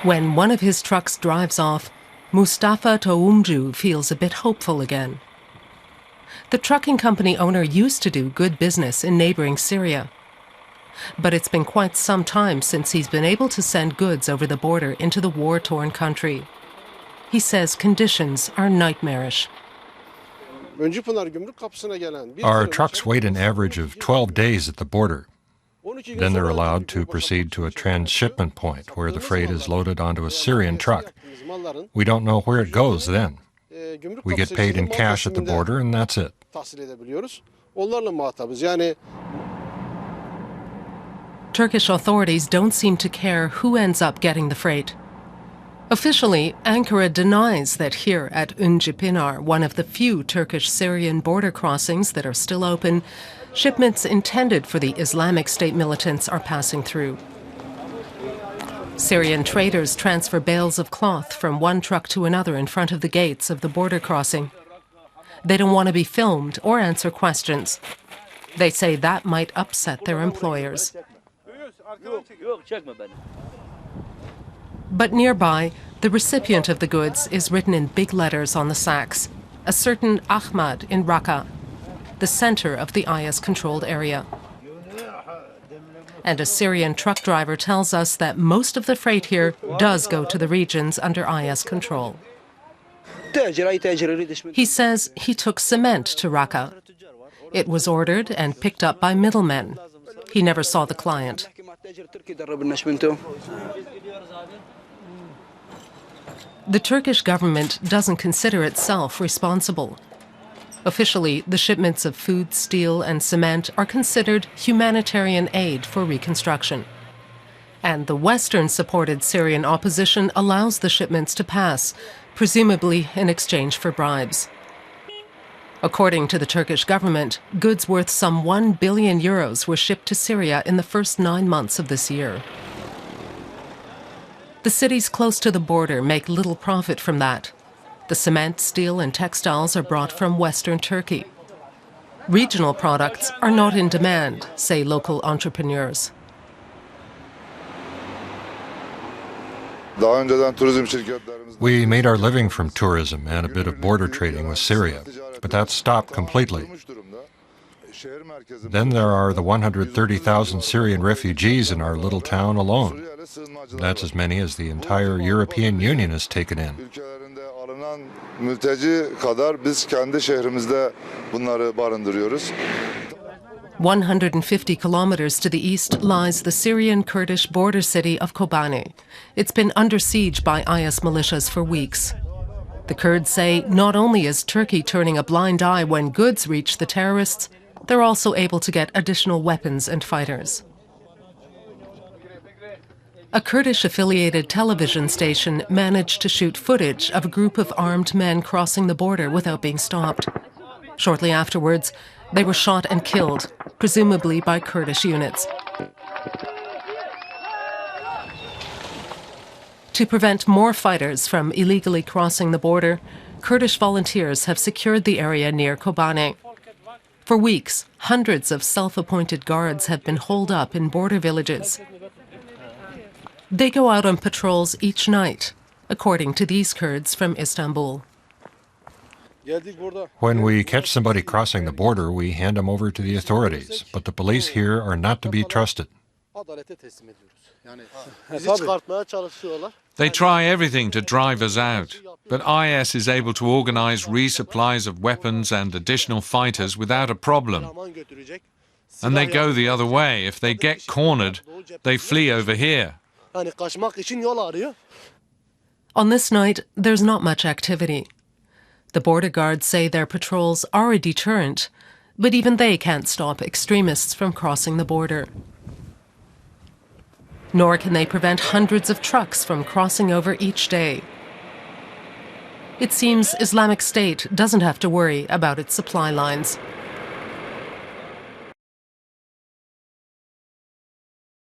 When one of his trucks drives off, Mustafa Toumcu feels a bit hopeful again. The trucking company owner used to do good business in neighboring Syria. But it's been quite some time since he's been able to send goods over the border into the war-torn country. He says conditions are nightmarish. Our trucks wait an average of 12 days at the border. Then they're allowed to proceed to a transshipment point where the freight is loaded onto a Syrian truck. We don't know where it goes then. We get paid in cash at the border and that's it. Turkish authorities don't seem to care who ends up getting the freight. Officially, Ankara denies that here at Unjipinar, one of the few Turkish-Syrian border crossings that are still open, shipments intended for the Islamic State militants are passing through. Syrian traders transfer bales of cloth from one truck to another in front of the gates of the border crossing. They don't want to be filmed or answer questions. They say that might upset their employers. But nearby, the recipient of the goods is written in big letters on the sacks, a certain Ahmad in Raqqa, the center of the IS-controlled area. And a Syrian truck driver tells us that most of the freight here does go to the regions under IS control. He says he took cement to Raqqa. It was ordered and picked up by middlemen. He never saw the client. The Turkish government doesn't consider itself responsible. Officially, the shipments of food, steel, and cement are considered humanitarian aid for reconstruction. And the Western-supported Syrian opposition allows the shipments to pass, presumably in exchange for bribes. According to the Turkish government, goods worth some €1 billion were shipped to Syria in the first 9 months of this year. The cities close to the border make little profit from that. The cement, steel, and textiles are brought from Western Turkey. Regional products are not in demand, say local entrepreneurs. We made our living from tourism and a bit of border trading with Syria, but that's stopped completely. Then there are the 130,000 Syrian refugees in our little town alone. That's as many as the entire European Union has taken in. 150 kilometers to the east lies the Syrian-Kurdish border city of Kobani. It's been under siege by IS militias for weeks. The Kurds say not only is Turkey turning a blind eye when goods reach the terrorists, they're also able to get additional weapons and fighters. A Kurdish-affiliated television station managed to shoot footage of a group of armed men crossing the border without being stopped. Shortly afterwards, they were shot and killed, presumably by Kurdish units. To prevent more fighters from illegally crossing the border, Kurdish volunteers have secured the area near Kobani. For weeks, hundreds of self-appointed guards have been holed up in border villages. They go out on patrols each night, according to these Kurds from Istanbul. When we catch somebody crossing the border, we hand them over to the authorities, but the police here are not to be trusted. They try everything to drive us out, but IS is able to organize resupplies of weapons and additional fighters without a problem. And they go the other way. If they get cornered, they flee over here. On this night, there's not much activity. The border guards say their patrols are a deterrent, but even they can't stop extremists from crossing the border. Nor can they prevent hundreds of trucks from crossing over each day. It seems Islamic State doesn't have to worry about its supply lines.